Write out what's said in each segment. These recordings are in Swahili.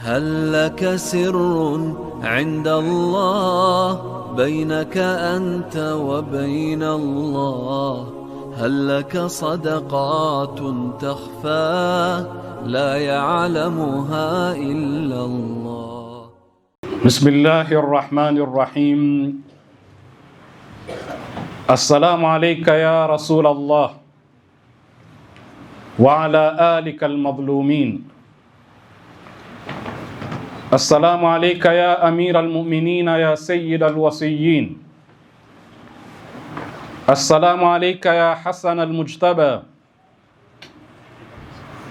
هل لك سر عند الله بينك أنت وبين الله؟ هل لك صدقات تخفى لا يعلمها إلا الله؟ بسم الله الرحمن الرحيم. السلام عليك يا رسول الله وعلى آلك المظلومين. السلام عليك يا أمير المؤمنين يا سيد الوصيين. السلام عليك يا حسن المجتبى.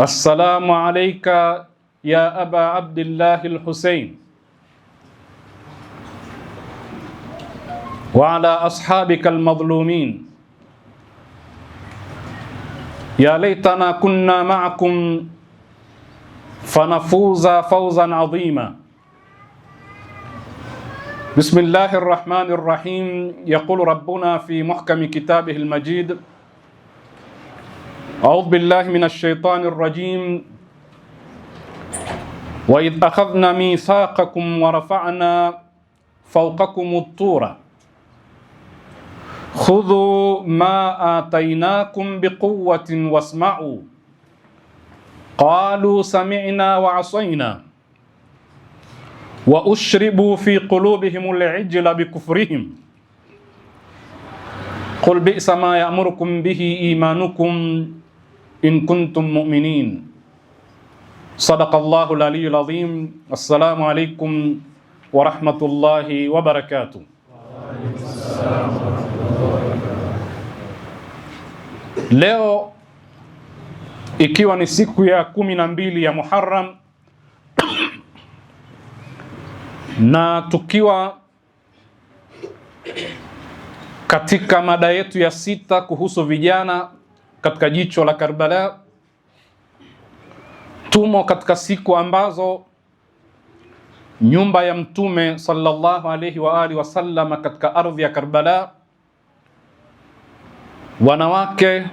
السلام عليك يا أبا عبد الله الحسين وعلى أصحابك المظلومين. يا ليتنا كنا معكم فنفوز فوزا عظيما. بسم الله الرحمن الرحيم. يقول ربنا في محكم كتابه المجيد: أعوذ بالله من الشيطان الرجيم. وإذ أخذنا ميثاقكم ورفعنا فوقكم الطور خذوا ما آتيناكم بقوة واسمعوا قالوا سمعنا وعصينا وأشربوا في قلوبهم العجل بكفرهم قل بئس ما يأمركم به إيمانكم إن كنتم مؤمنين. صدق الله العلي العظيم. السلام عليكم ورحمة الله وبركاته. Leo ikiwa ni siku ya 12 ya Muharram na tukiwa katika mada yetu ya 6 kuhusu vijana katika jicho la Karbala, tumo katika siku ambazo nyumba ya Mtume sallallahu alayhi wa alihi wasallam katika ardhi ya Karbala, wanawake,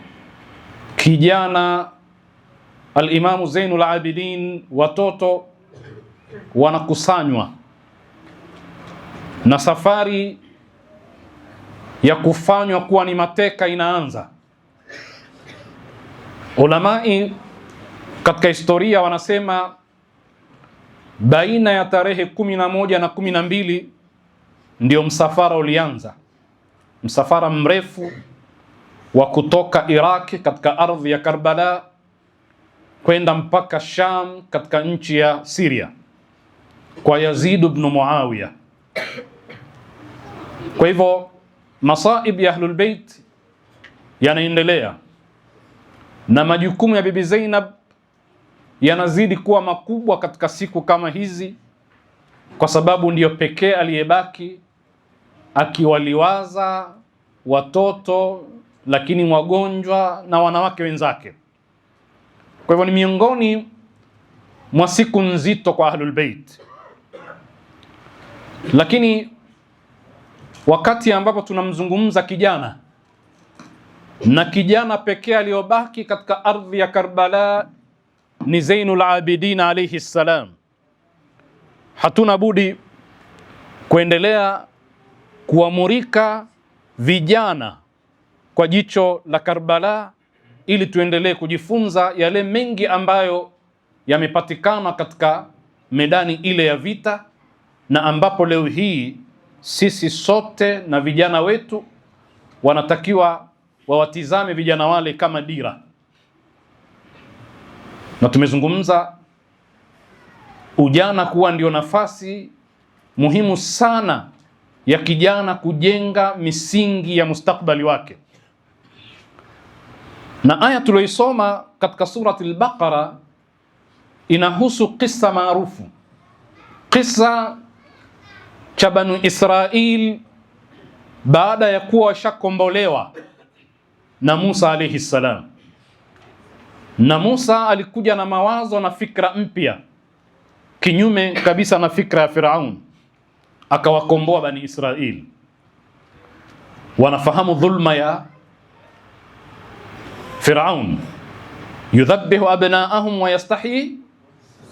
kijana, Al-Imamu Zainul Abidin, watoto wanakusanywa na safari ya kufanywa kuwa ni mateka inaanza. Ulamai katika historia wanasema baina ya tarehe 11 na 12 ndio msafara ulianza, msafara mrefu wa kutoka Iraq katika ardhi ya Karbala kwenda mpaka Sham katika nchi ya Syria kwa Yazid ibn Muawiya. Kwa hivyo masaib ya Ahlul Bait yanaendelea na majukumu ya Bibi Zainab yanazidi kuwa makubwa katika siku kama hizi, kwa sababu ndiyo pekee aliyebaki akiwaliwaza watoto lakini wagonjwa na wanawake wenzake. Kwa hivyo ni miongoni mwa siku nzito kwa Ahlul Bait. Lakini wakati ambapo tunamzungumza kijana, na kijana pekee aliyobaki katika ardhi ya Karbala ni Zainul Abidin alayhi salam, hatuna budi kuendelea kuamurika vijana kwa jicho la Karbala ili tuendelee kujifunza yale mengi ambayo yamepatikana katika medani ile ya vita, na ambapo leo hii sisi sote na vijana wetu wanatakiwa wawatizame vijana wale kama dira. Na tumezungumza ujana kuwa ndio nafasi muhimu sana ya kijana kujenga misingi ya mustakbali wake. Na aya tuliyoisoma katika surati al-Baqara inahusu kisa maarufu, kisa cha Banu Israil baada ya kuwa washakombolewa na Musa alayhi salam. Na Musa alikuja na mawazo na fikra mpya kinyume kabisa na fikra ya Firaun, akawakomboa Bani Israil. Wanafahamu dhulma ya Firaun, yudhabbihu abnaahum wa yastahyi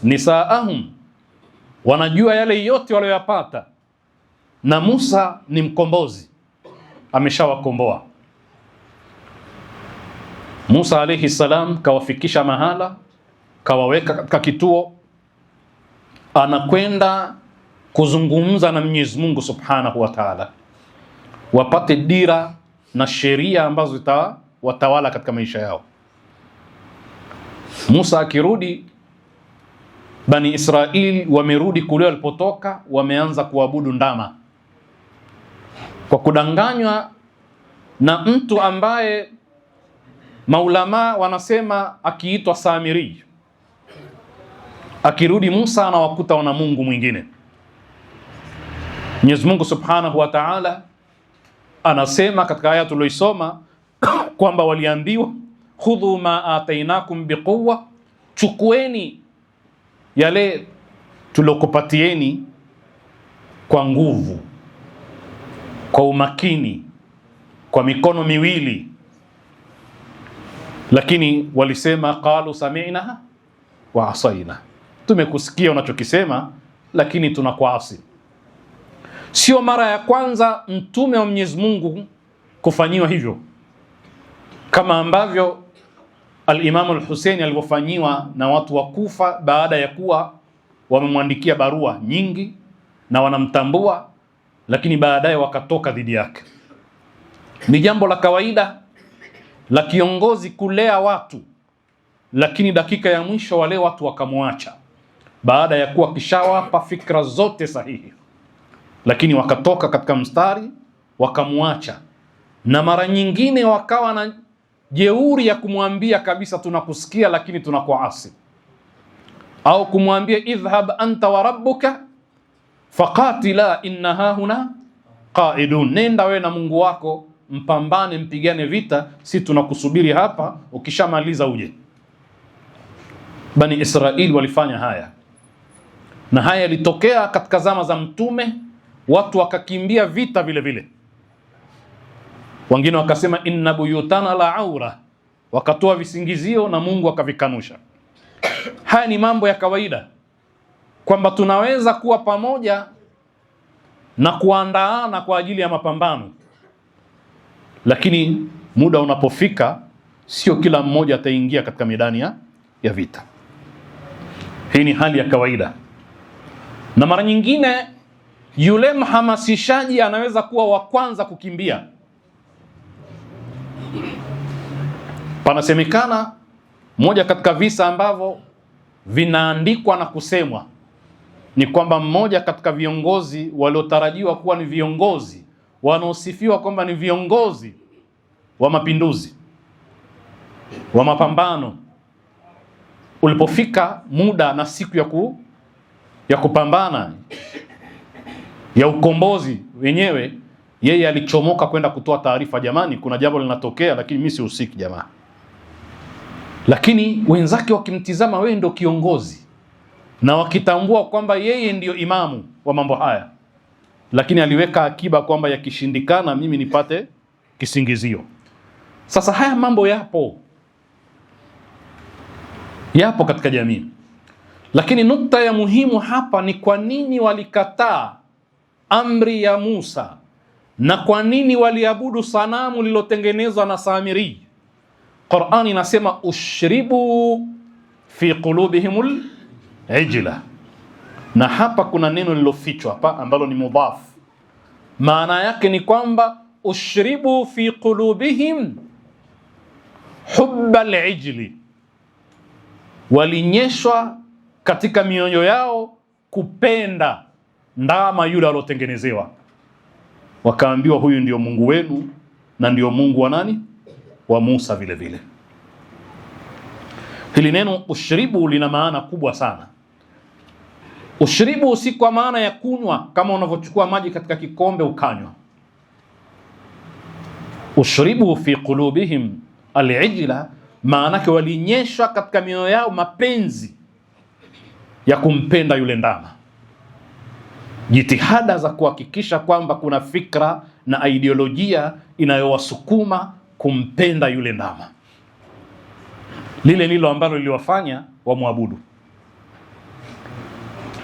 nisaahum wanajua yale yote walioyapata, na Musa ni mkombozi, ameshawakomboa. Musa alayhi salam kawafikisha mahala, kawaweka katika kituo, anakwenda kuzungumza na Mwenyezi Mungu Subhanahu wa Ta'ala, wapate dira na sheria ambazo zitawatawala katika maisha yao. Musa akirudi, Bani Israili wamerudi kule walipotoka, wameanza kuabudu ndama kwa kudanganywa na mtu ambaye maulama wanasema akiitwa Samiri. Akirudi Musa anawakuta wana Mungu mwingine. Mwenyezi Mungu Subhanahu wa Ta'ala anasema katika aya tuliyoisoma kwamba waliambiwa khudhu ma atainakum biquwwa, chukueni yale tulokupatieni kwa nguvu, kwa umakini, kwa mikono miwili. Lakini walisema qalu sami'na wa asaina, tumekusikia unachokisema lakini tunakuasi. Sio mara ya kwanza mtume wa Mwenyezi Mungu kufanyiwa hivyo, kama ambavyo al-Imam al-Hussein alivyofanyiwa na watu wa Kufa baada ya kuwa wamemwandikia barua nyingi na wanamtambua, lakini baadaye wakatoka dhidi yake. Ni jambo la kawaida la kiongozi kulea watu, lakini dakika ya mwisho wale watu wakamwacha baada ya kuwa kishawapa fikra zote sahihi, lakini wakatoka katika mstari wakamwacha. Na mara nyingine wakawa na jeuri ya kumwambia kabisa tunakusikia lakini tunakuasi, au kumwambia idhhab anta wa rabbuka faqatila inna hahuna qaidun, nenda wewe na Mungu wako mpambane, mpigane vita, si tunakusubiri hapa, ukishamaliza uje. Bani Israili walifanya haya, na haya yalitokea katika zama za mtume. Watu wakakimbia vita vile vile, wengine wakasema inna buyutana la aura, wakatoa visingizio na Mungu akavikanusha. Haya ni mambo ya kawaida, kwamba tunaweza kuwa pamoja na kuandaana kwa ajili ya mapambano, lakini muda unapofika sio kila mmoja ataingia katika medani ya vita. Hii ni hali ya kawaida, na mara nyingine yule mhamasishaji anaweza kuwa wa kwanza kukimbia. Panasemekana moja katika visa ambavyo vinaandikwa na kusemwa ni kwamba mmoja katika viongozi waliotarajiwa kuwa ni viongozi wanaosifiwa kwamba ni viongozi wa mapinduzi, wa mapambano, ulipofika muda na siku ya kupambana, ya ukombozi wenyewe, yeye alichomoka kwenda kutoa taarifa, jamani, kuna jambo linatokea, lakini mimi sihusiki jamaa. Lakini wenzake wakimtizama, wewe ndio kiongozi, na wakitambua kwamba yeye ndio imamu wa mambo haya, lakini aliweka akiba kwamba yakishindikana mimi nipate kisingizio. Sasa haya mambo yapo katika jamii, lakini nukta ya muhimu hapa ni kwa nini walikataa amri ya Musa, na kwa nini waliabudu sanamu lilotengenezwa na Samiri. Qur'ani inasema ushribu fi qulubihimul ijla, na hapa kuna neno lilofichwa hapa ambalo ni mudhaf. Maana yake ni kwamba ushribu fi qulubihim hubbal ijli, walinyeshwa katika mioyo yao kupenda ndama yule alotengenezewa. Wakaambiwa huyu ndio Mungu wenu na ndio Mungu wa nani? Wa Musa vile vile. Hili neno ushribu lina maana kubwa sana. Ushribu si kwa maana ya kunywa kama unavyochukua maji katika kikombe ukanywa. Ushribu fi qulubihim al-ijla, maana yake walinyeshwa katika mioyo yao mapenzi ya kumpenda yule ndama. Jitihada za kuhakikisha kwamba kuna fikra na ideolojia inayowasukuma kumpenda yule ndama. Lile ndilo ambalo liliwafanya wamwabudu.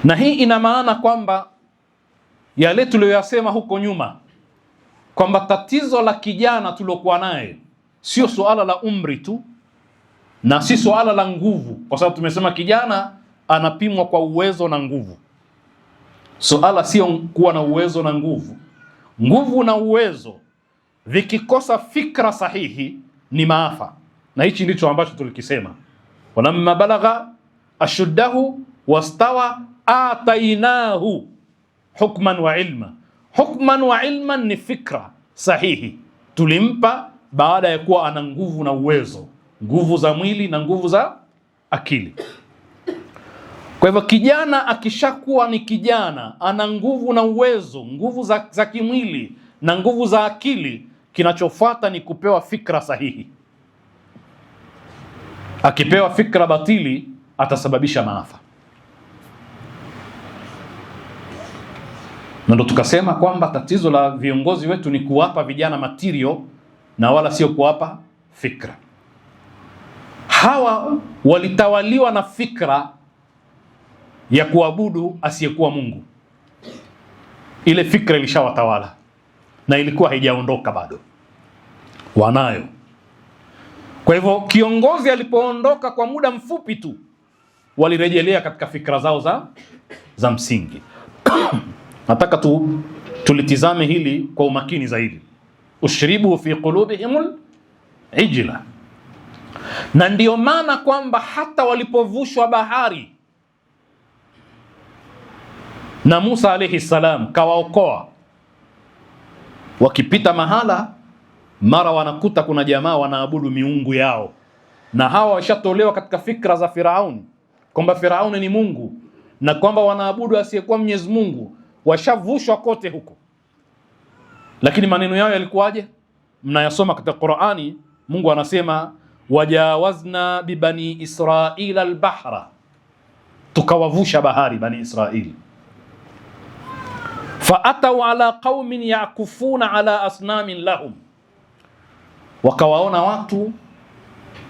Na hii ina maana kwamba yale tuliyoyasema huko nyuma kwamba tatizo la kijana tuliokuwa naye sio suala la umri tu na si suala la nguvu, kwa sababu tumesema kijana anapimwa kwa uwezo na nguvu. Suala sio kuwa na uwezo na nguvu. Nguvu na uwezo vikikosa fikra sahihi ni maafa, na hichi ndicho ambacho tulikisema. Walamma balagha ashuddahu wastawa atainahu hukman wa ilma. Hukman wa ilman ni fikra sahihi tulimpa baada ya kuwa ana nguvu na uwezo, nguvu za mwili na nguvu za akili. Kwa hivyo kijana akishakuwa ni kijana, ana nguvu na uwezo, nguvu za kimwili na nguvu za akili, kinachofuata ni kupewa fikra sahihi. Akipewa fikra batili atasababisha maafa. Na ndo tukasema kwamba tatizo la viongozi wetu ni kuwapa vijana material na wala sio kuwapa fikra. Hawa walitawaliwa na fikra ya kuabudu asiyekuwa Mungu. Ile fikra ilishawatawala na ilikuwa haijaondoka bado, wanayo. Kwa hivyo kiongozi alipoondoka kwa muda mfupi tu, walirejelea katika fikra zao za msingi. Nataka tulitizame hili kwa umakini zaidi. Ushribu fi qulubihimul ijla. Na ndio maana kwamba hata walipovushwa bahari na Musa alayhi salam kawaokoa, wakipita mahala mara wanakuta kuna jamaa wanaabudu miungu yao, na hawa washatolewa katika fikra za Firauni kwamba Firauni ni Mungu na kwamba wanaabudu asiyekuwa Mwenyezi Mungu. Washavushwa kote huko, lakini maneno yao yalikuwaje? Mnayasoma katika Qur'ani. Mungu anasema wajawazna bibani Israila albahra, tukawavusha bahari bani Israili. Faatau ala qaumin yakufuna ala asnamin lahum, wakawaona watu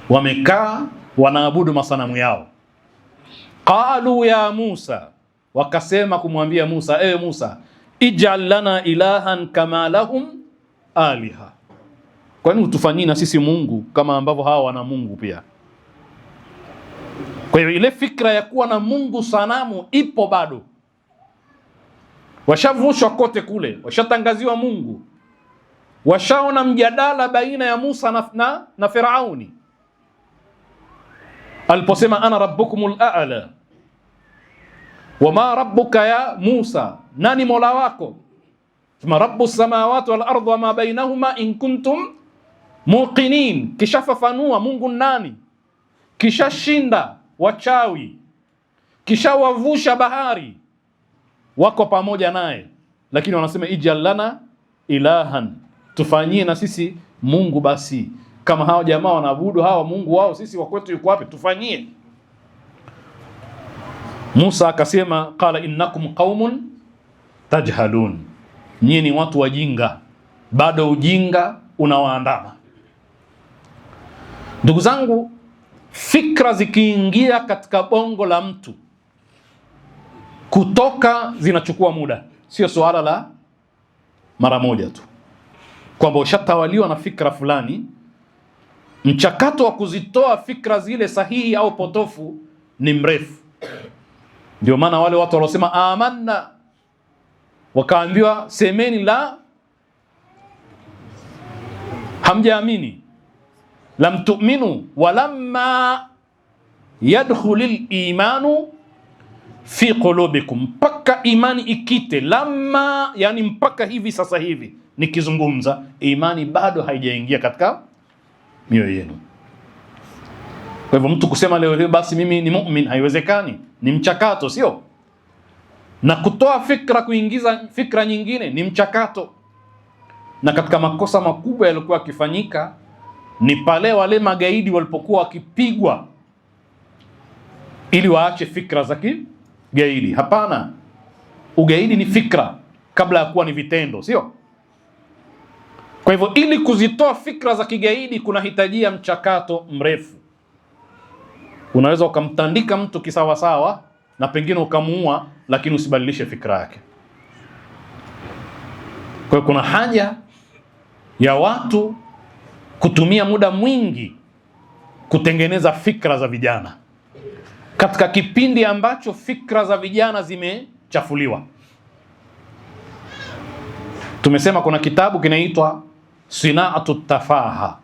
wamekaa wanaabudu masanamu yao. Qalu ya Musa, wakasema kumwambia Musa, ewe Musa, ij'al lana ilahan kama lahum aliha, kwani utufanyie na sisi Mungu kama ambavyo hawa wana Mungu pia. Kwa hiyo ile fikra ya kuwa na Mungu sanamu ipo bado. Washavushwa kote kule, washatangaziwa Mungu, washaona mjadala baina ya Musa na Firauni aliposema ana rabbukumul a'la wama rabbuka ya Musa, nani mola wako? Sema rabbus samawati wal ardi wama bainahuma in kuntum muqinin. Kishafafanua Mungu nani, kishashinda wachawi, kishawavusha bahari, wako pamoja naye, lakini wanasema ij'al lana ilahan, tufanyie na sisi Mungu basi kama hao jamaa wanaabudu hawa Mungu wao, sisi wa kwetu yuko wapi? Tufanyie. Musa akasema qala innakum qaumun tajhalun, nyinyi ni watu wajinga, bado ujinga unawaandama. Ndugu zangu, fikra zikiingia katika bongo la mtu, kutoka zinachukua muda, sio swala la mara moja tu kwamba ushatawaliwa na fikra fulani. Mchakato wa kuzitoa fikra zile sahihi au potofu ni mrefu. Ndio maana wale watu waliosema amanna wakaambiwa semeni la, hamjaamini, lam tu'minu walamma yadkhulul imanu fi qulubikum, mpaka imani ikite. Lamma yani mpaka hivi sasa hivi nikizungumza, imani bado haijaingia katika mioyo yenu. Kwa hivyo mtu kusema leo basi mimi ni mu'min, haiwezekani. Ni mchakato, sio? Na kutoa fikra kuingiza fikra nyingine ni mchakato. Na katika makosa makubwa yalikuwa yakifanyika ni pale wale magaidi walipokuwa wakipigwa ili waache fikra za kigaidi. Hapana, ugaidi ni fikra kabla ya kuwa ni vitendo, sio? Kwa hivyo ili kuzitoa fikra za kigaidi kunahitajia mchakato mrefu. Unaweza ukamtandika mtu kisawasawa na pengine ukamuua, lakini usibadilishe fikra yake. Kwa hiyo kuna haja ya watu kutumia muda mwingi kutengeneza fikra za vijana katika kipindi ambacho fikra za vijana zimechafuliwa. Tumesema kuna kitabu kinaitwa Sinaatu Tafaha,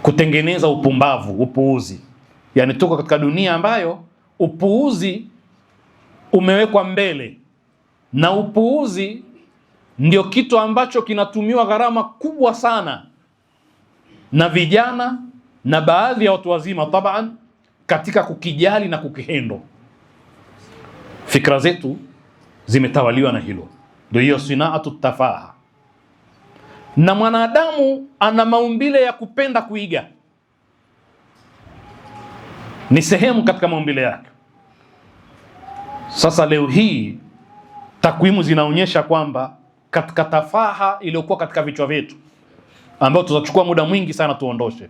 kutengeneza upumbavu, upuuzi. Yani tuko katika dunia ambayo upuuzi umewekwa mbele, na upuuzi ndio kitu ambacho kinatumiwa gharama kubwa sana na vijana na baadhi ya watu wazima taban, katika kukijali na kukihendo. Fikra zetu zimetawaliwa na hilo. Ndio hiyo Sinaatu Tafaha. Na mwanadamu ana maumbile ya kupenda kuiga, ni sehemu katika maumbile yake. Sasa leo hii takwimu zinaonyesha kwamba katika tafaha iliyokuwa katika vichwa vyetu, ambayo tutachukua muda mwingi sana tuondoshe,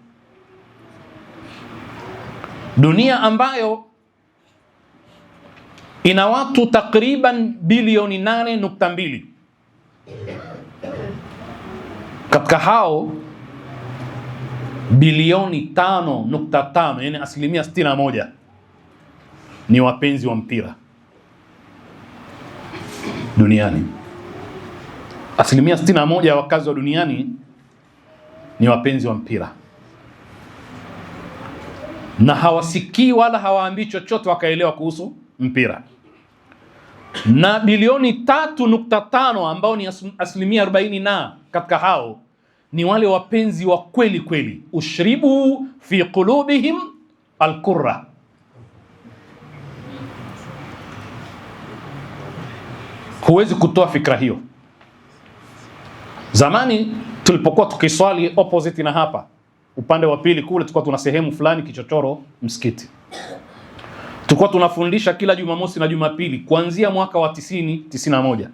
dunia ambayo ina watu takriban bilioni 8.2, katika hao bilioni 5.5, yani asilimia 61 ni wapenzi wa mpira duniani. Asilimia 61 ya wakazi wa duniani ni wapenzi wa mpira, na hawasikii wala hawaambii chochote wakaelewa kuhusu mpira. Na bilioni 3.5 ambao ni asilimia 40 na katika hao ni wale wapenzi wa kweli kweli, ushribu fi qulubihim alqurra. Huwezi kutoa fikra hiyo. Zamani tulipokuwa tukiswali opposite na hapa upande wa pili kule, tulikuwa tuna sehemu fulani kichochoro msikiti, tulikuwa tunafundisha kila Jumamosi na Jumapili kuanzia mwaka wa 91.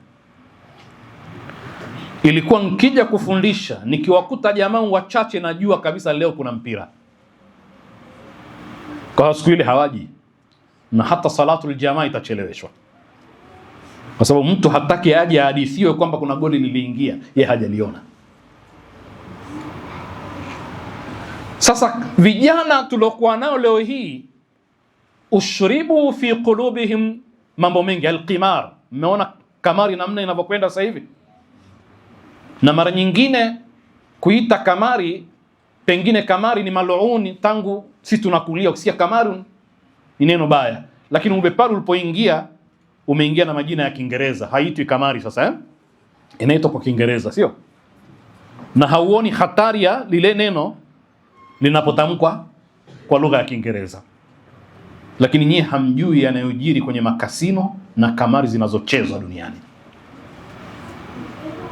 Ilikuwa nikija kufundisha nikiwakuta jamaa wachache najua kabisa leo kuna mpira, kwa siku ile hawaji, na hata salatul jamaa itacheleweshwa, kwa sababu mtu hataki aje ahadithiwe kwamba kuna goli liliingia, yeye hajaliona. Sasa vijana tuliokuwa nao leo hii, ushribu fi qulubihim mambo mengi. Alqimar, mmeona kamari namna inavyokwenda sasa hivi, na mara nyingine kuita kamari, pengine kamari ni maluuni tangu sisi tunakulia. Ukisikia kamari ni neno baya, lakini ubeparu ulipoingia umeingia na majina ya Kiingereza, haitwi kamari sasa inaitwa kwa Kiingereza, sio? Na hauoni hatari ya lile neno linapotamkwa kwa lugha ya Kiingereza. Lakini nyie hamjui yanayojiri kwenye makasino na kamari zinazochezwa duniani,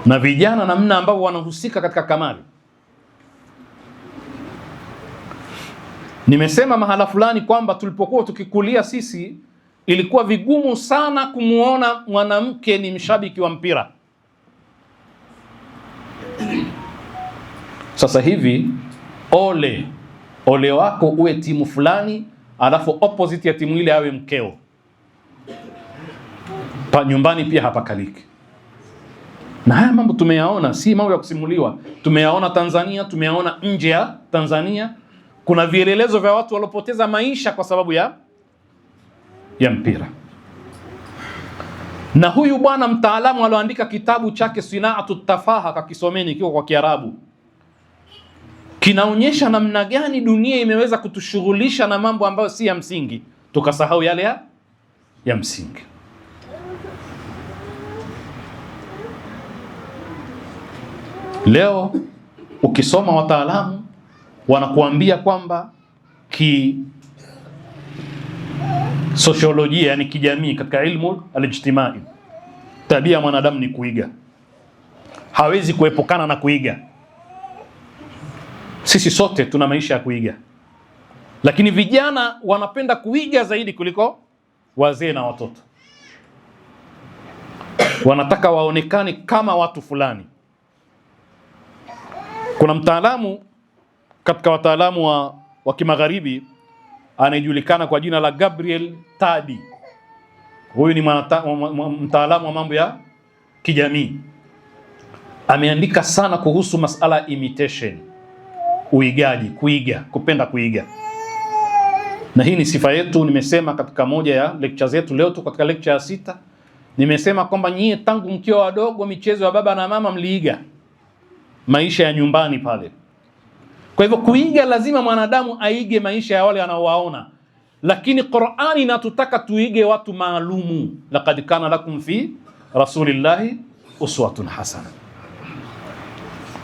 na vijana namna ambao wanahusika katika kamari. Nimesema mahala fulani kwamba tulipokuwa tukikulia sisi, ilikuwa vigumu sana kumuona mwanamke ni mshabiki wa mpira. Sasa hivi ole wako uwe timu fulani, alafu opposite ya timu ile awe mkeo. Pa nyumbani pia hapakaliki. Na haya mambo tumeyaona, si mambo ya kusimuliwa. Tumeyaona Tanzania, tumeyaona nje ya Tanzania. Kuna vielelezo vya watu walopoteza maisha kwa sababu ya mpira. Na huyu bwana mtaalamu aloandika kitabu chake Sinaatu Tafaha, kakisomeni kiko kwa Kiarabu, kinaonyesha namna gani dunia imeweza kutushughulisha na mambo ambayo si ya msingi, tukasahau yale ya msingi. Leo ukisoma wataalamu wanakuambia kwamba sosiolojia, yani kijamii, katika ilmu alijtimai, tabia ya mwanadamu ni kuiga. Hawezi kuepukana na kuiga. Sisi sote tuna maisha ya kuiga, lakini vijana wanapenda kuiga zaidi kuliko wazee na watoto. Wanataka waonekane kama watu fulani. Kuna mtaalamu katika wataalamu wa kimagharibi anayejulikana kwa jina la Gabriel Tadi. Huyu ni mtaalamu wa mambo ya kijamii, ameandika sana kuhusu masala imitation, uigaji, kuiga, kupenda kuiga. Na hii ni sifa yetu. Nimesema katika moja ya lecture zetu, leo tu katika lecture ya 6, nimesema kwamba nyie tangu mkiwa wadogo michezo ya baba na mama mliiga, maisha ya nyumbani pale. Kwa hivyo kuiga, lazima mwanadamu aige maisha ya wale anaowaona, lakini Qur'ani inatutaka tuige watu maalumu. Laqad kana lakum fi rasulillahi uswatun hasana.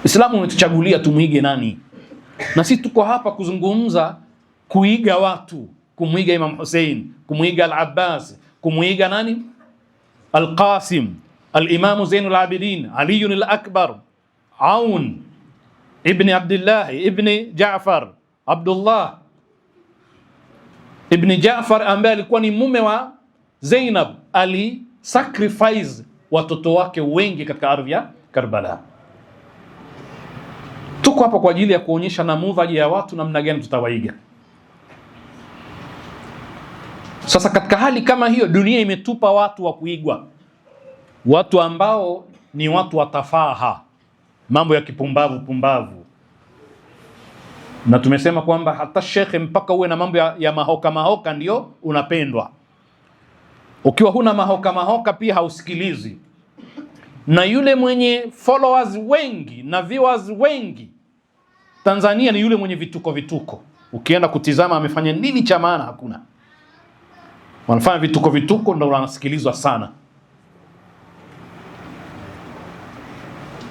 Uislamu umetuchagulia tumuige nani, na sisi tuko hapa kuzungumza kuiga watu, kumuiga Imam Hussein, kumuiga Al-Abbas, kumuiga nani, Al-Qasim, Al-Imam Zainul Abidin, Ali al-Akbar, Aun ibn Abdullah ibn Jaafar, Abdullah ibn Jaafar ambaye alikuwa ni mume wa Zainab, ali sacrifice watoto wake wengi katika ardhi ya Karbala. Tuko hapa kwa ajili ya kuonyesha namudhaji ya watu namna gani tutawaiga. Sasa katika hali kama hiyo, dunia imetupa watu wa kuigwa, watu ambao ni watu wa tafaha, mambo ya kipumbavu pumbavu. Na tumesema kwamba hata shekhe mpaka uwe na mambo ya mahoka mahoka ndio unapendwa. Ukiwa huna mahoka mahoka pia hausikilizi. Na yule mwenye followers wengi na viewers wengi Tanzania ni yule mwenye vituko vituko. Ukienda kutizama amefanya nini cha maana, hakuna. Wanafanya vituko vituko ndio wanasikilizwa sana.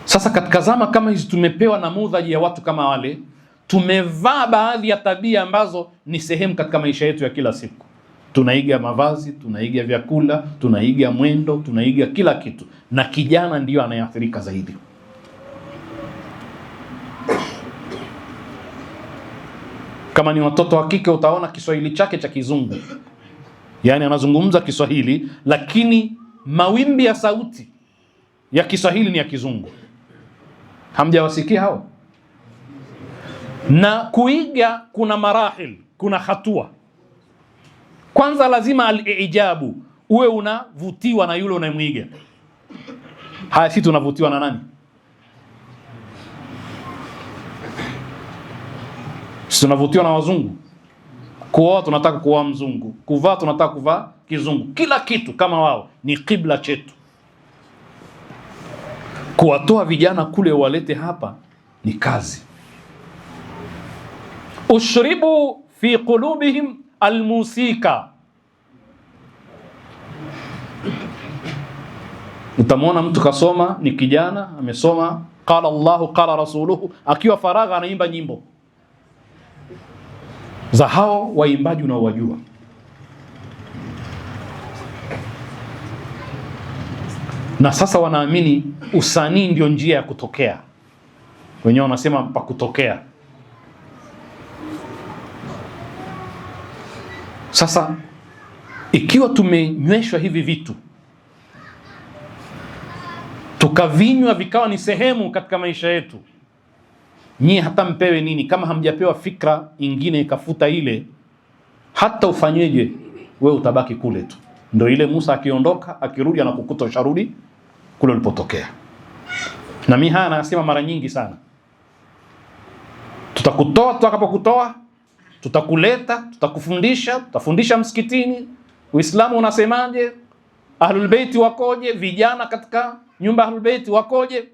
Sasa katika zama kama hizi tumepewa namudhaji ya watu kama wale, tumevaa baadhi ya tabia ambazo ni sehemu katika maisha yetu ya kila siku. Tunaiga mavazi, tunaiga vyakula, tunaiga mwendo, tunaiga kila kitu, na kijana ndiyo anayeathirika zaidi. Kama ni watoto wa kike, utaona Kiswahili chake cha kizungu, yani anazungumza Kiswahili lakini mawimbi ya sauti ya Kiswahili ni ya kizungu. Hamjawasikia hao? Na kuiga kuna marahil, kuna hatua. Kwanza lazima al-ijabu, uwe unavutiwa na yule unayemwiga. Haya, sisi tunavutiwa na nani? Sisi tunavutiwa na wazungu. Kuoa tunataka kuoa mzungu, kuvaa tunataka kuvaa kizungu, kila kitu kama wao. Ni kibla chetu. Kuwatoa vijana kule walete hapa ni kazi. Ushribu fi qulubihim almusika. Utamwona mtu kasoma, ni kijana amesoma qala Allahu qala rasuluhu, akiwa faragha anaimba nyimbo za hao waimbaji unaowajua. Na sasa wanaamini usanii ndio njia ya kutokea. Wenyewe wanasema pa kutokea. Sasa ikiwa tumenyweshwa hivi vitu, tukavinywa vikawa ni sehemu katika maisha yetu, nyie hata mpewe nini, kama hamjapewa fikra ingine ikafuta ile, hata ufanyeje wewe utabaki kule tu. Ndio ile Musa akiondoka, akirudi anakukuta usharudi kule ulipotokea. Na mimi haya nasema mara nyingi sana. Tutakutoa, tutakapokutoa tutakuleta, tutakufundisha, tutafundisha msikitini Uislamu unasemaje, Ahlul Bait wakoje, vijana katika nyumba Ahlul Bait wakoje.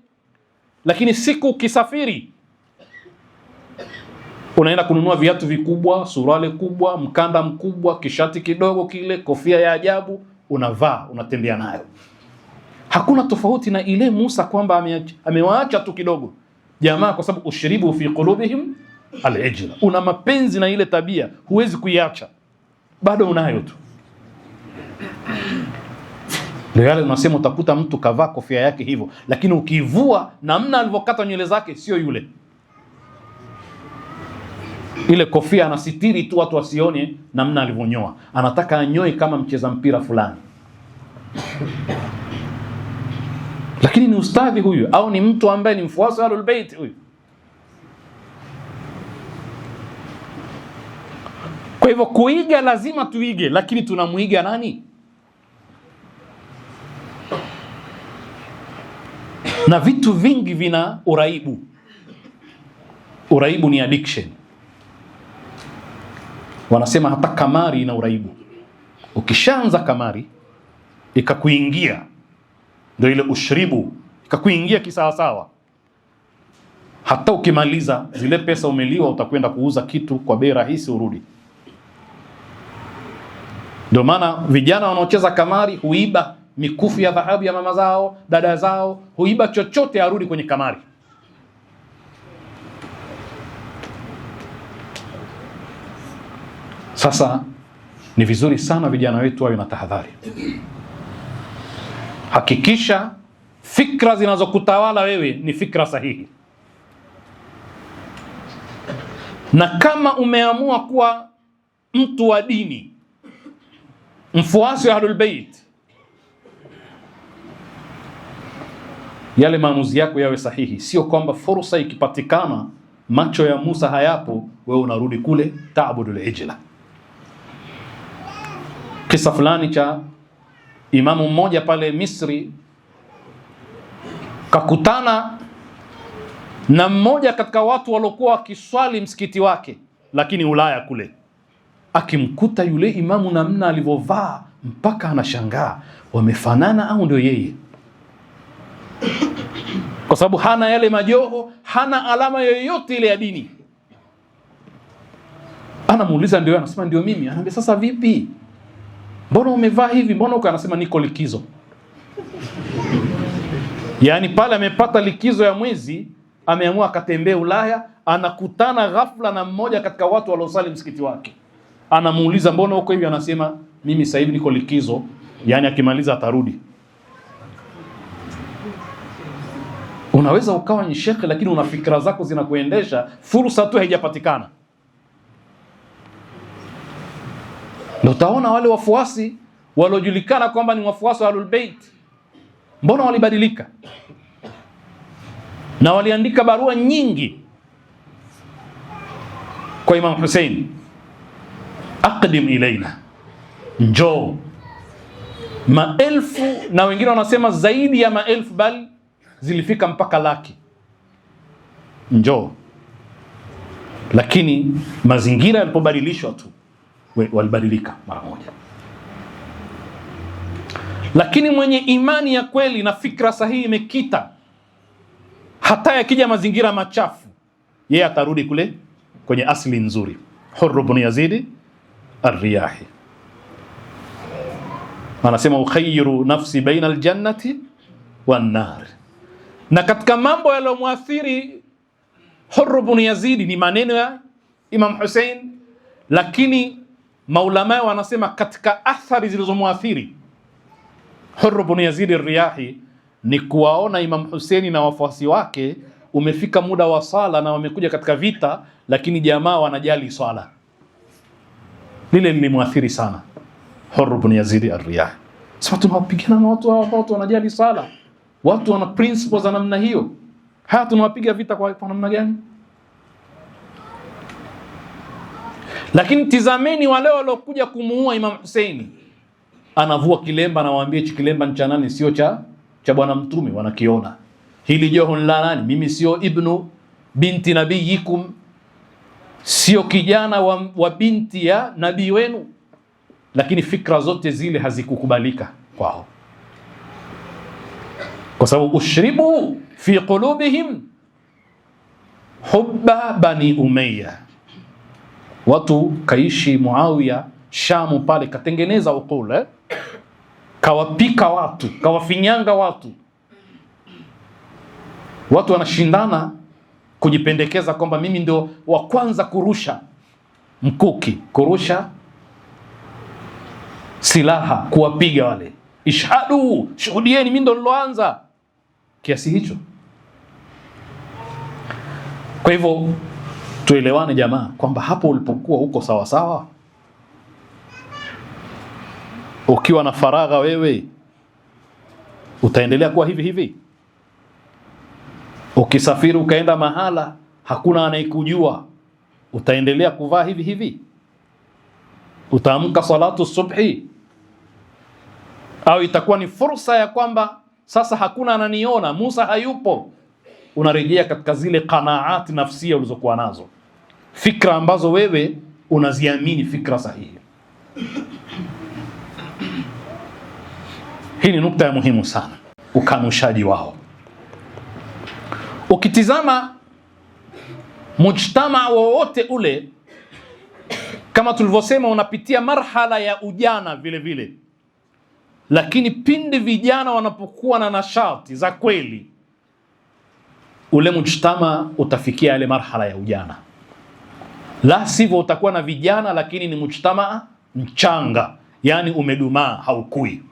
Lakini siku ukisafiri unaenda kununua viatu vikubwa, suruali kubwa, mkanda mkubwa, kishati kidogo kile, kofia ya ajabu, unavaa, unatembea nayo. Hakuna tofauti na ile Musa kwamba amewaacha tu kidogo jamaa, kwa sababu ushribu fi qulubihim al-ijla. Una mapenzi na ile tabia, huwezi kuiacha, bado unayo tu. Ndio yale unasema, utakuta mtu kavaa kofia yake hivyo, lakini ukivua namna alivyokata nywele zake sio yule. Ile kofia anasitiri tu watu wasione namna alivyonyoa. Anataka anyoe kama mcheza mpira fulani. Lakini ni ustadhi huyu au ni mtu ambaye ni mfuasi wa Ahlul Bait huyu? Kwa hivyo kuiga lazima tuige, lakini tunamuiga nani? Na vitu vingi vina uraibu. Uraibu ni addiction. Wanasema hata kamari ina uraibu. Ukishaanza kamari ikakuingia, ndio ile ushribu, ikakuingia kisawasawa, hata ukimaliza zile pesa umeliwa utakwenda kuuza kitu kwa bei rahisi urudi. Ndio maana vijana wanaocheza kamari huiba mikufu ya dhahabu ya mama zao, dada zao, huiba chochote arudi kwenye kamari. Sasa ni vizuri sana vijana wetu wawe na tahadhari. Hakikisha fikra zinazokutawala wewe ni fikra sahihi. Na kama umeamua kuwa mtu wa dini, mfuasi wa Ahlul Bait, yale maamuzi yako yawe sahihi. Sio kwamba fursa ikipatikana, macho ya Musa hayapo, wewe unarudi kule taabudul ijla. Kisa fulani cha imamu mmoja pale Misri, kakutana na mmoja katika watu waliokuwa wakiswali msikiti wake, lakini Ulaya kule. Akimkuta yule imamu namna alivyovaa, mpaka anashangaa, wamefanana au ndio yeye? Kwa sababu hana yale majoho, hana alama yoyote ile ya dini. Anamuuliza ndio, anasema ndio mimi. Anamwambia sasa vipi? Mbona umevaa hivi? Mbona uko? Anasema niko likizo. Yaani pale amepata likizo ya mwezi, ameamua akatembea Ulaya, anakutana ghafla na mmoja katika watu waliosali msikiti wake. Anamuuliza mbona uko hivi? Anasema mimi sasa hivi niko likizo, yani akimaliza atarudi. Unaweza ukawa ni shekhe lakini una fikra zako zinakuendesha, fursa tu haijapatikana. Ndio utaona wale wafuasi waliojulikana kwamba ni wafuasi wa Ahlul Bait, mbona walibadilika? Na waliandika barua nyingi kwa Imam Hussein, aqdim ilaina, njoo. Maelfu, na wengine wanasema zaidi ya maelfu, bali zilifika mpaka laki, njoo. Lakini mazingira yalipobadilishwa tu walibadilika mara moja. Lakini mwenye imani ya kweli na fikra sahihi imekita, hata yakija mazingira machafu, yeye atarudi kule kwenye asili nzuri. Hurr ibn Yazid ar-Riyahi anasema ukhayyiru nafsi baina al-jannati wan-nar. Na katika mambo yaliyomwathiri Hurr ibn Yazid ni maneno ya Imam Hussein, lakini maulama wanasema katika athari zilizomwathiri Hurr ibn Yazid ar-Riyahi ni kuwaona Imam Hussein na wafuasi wake umefika muda wa sala na wamekuja katika vita, lakini jamaa wanajali swala. Lile lilimwathiri sana Hurr ibn Yazid ar-Riyahi. Sasa tunawapigana na watu wanajali sala, watu wana principles za namna hiyo, haya tunawapiga vita kwa namna gani? Lakini tizameni wale waliokuja kumuua Imam Hussein, anavua kilemba na waambie hichi kilemba ni cha nani? Sio cha bwana mtume. Wanakiona hili joho ni la nani? Mimi sio ibnu binti nabiyikum, sio kijana wa binti ya nabii wenu. Lakini fikra zote zile hazikukubalika kwao, kwa sababu ushribu fi qulubihim hubba bani Umayya. Watu kaishi Muawiya Shamu pale, katengeneza ukule, kawapika watu, kawafinyanga watu. Watu wanashindana kujipendekeza kwamba mimi ndio wa kwanza kurusha mkuki, kurusha silaha, kuwapiga wale. Ishhadu, shuhudieni mimi ndo niloanza. Kiasi hicho. Kwa hivyo tuelewane jamaa kwamba hapo ulipokuwa uko sawa sawa. Ukiwa na faragha wewe utaendelea kuwa hivi hivi. Ukisafiri ukaenda mahala hakuna anayekujua, utaendelea kuvaa hivi hivi. Utaamka salatu subhi, au itakuwa ni fursa ya kwamba sasa hakuna ananiona, Musa hayupo. Unarejea katika zile qanaati nafsia ulizokuwa nazo, fikra ambazo wewe unaziamini fikra sahihi. Hii ni nukta ya muhimu sana, ukanushaji wao. Ukitizama mujtama wowote ule, kama tulivyosema, unapitia marhala ya ujana vile vile, lakini pindi vijana wanapokuwa na nashati za kweli, ule mujtama utafikia ile marhala ya ujana. La sivyo utakuwa na vijana lakini ni mujtama mchanga, yani umedumaa, haukui.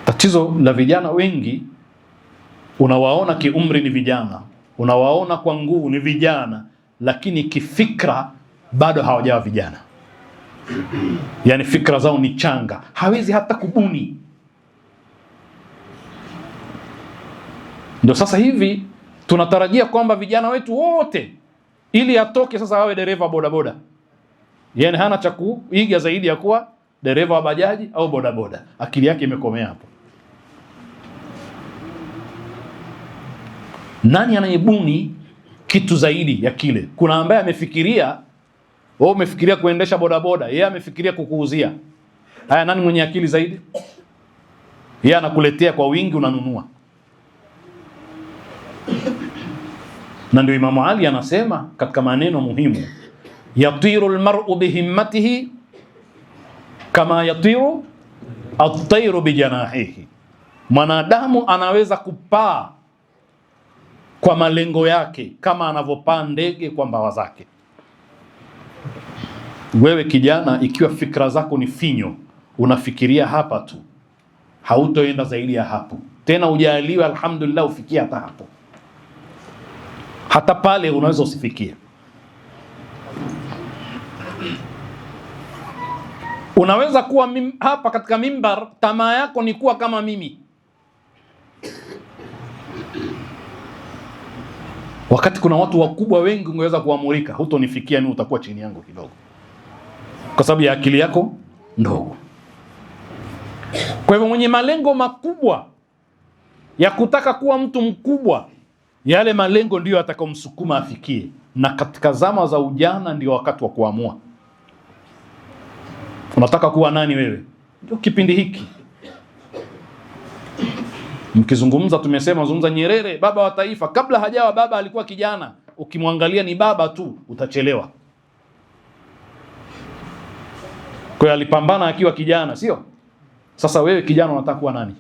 Tatizo la vijana wengi, unawaona kiumri ni vijana, unawaona kwa nguvu ni vijana, lakini kifikra bado hawajawa vijana. Yani fikra zao ni changa, hawezi hata kubuni. Ndio sasa hivi tunatarajia kwamba vijana wetu wote ili atoke sasa awe dereva bodaboda, yani hana cha kuiga zaidi ya kuwa dereva wa bajaji au bodaboda. Akili yake imekomea hapo. Nani anayebuni kitu zaidi ya kile? Kuna ambaye amefikiria, wewe umefikiria kuendesha bodaboda, yeye amefikiria kukuuzia. Haya, nani mwenye akili zaidi? Yeye anakuletea kwa wingi, unanunua. Na ndio Imamu Ali anasema katika maneno muhimu, yatiru almar'u bihimmatihi kama yatiru at-tayru bijanahihi. Mwanadamu anaweza kupaa kwa malengo yake kama anavyopaa ndege kwa mbawa zake. Wewe kijana, ikiwa fikra zako ni finyo, unafikiria hapa tu, hautoenda zaidi ya hapo. Tena ujaliwe, alhamdulillah, ufikia hata hapo. Hata pale unaweza usifikie. Unaweza kuwa hapa katika mimbar, tamaa yako ni kuwa kama mimi, wakati kuna watu wakubwa wengi ungeweza kuamurika. Hutonifikia mimi, utakuwa chini yangu kidogo, kwa sababu ya akili yako ndogo. Kwa hivyo mwenye malengo makubwa ya kutaka kuwa mtu mkubwa, yale malengo ndiyo atakomsukuma afikie. Na katika zama za ujana ndio wakati wa kuamua. Unataka kuwa nani wewe? Ndio kipindi hiki. Mkizungumza, tumesema zungumza Nyerere, baba wa taifa. Kabla hajawa baba alikuwa kijana. Ukimwangalia ni baba tu, utachelewa. Kwa hiyo alipambana akiwa kijana, sio? Sasa wewe kijana unataka kuwa nani?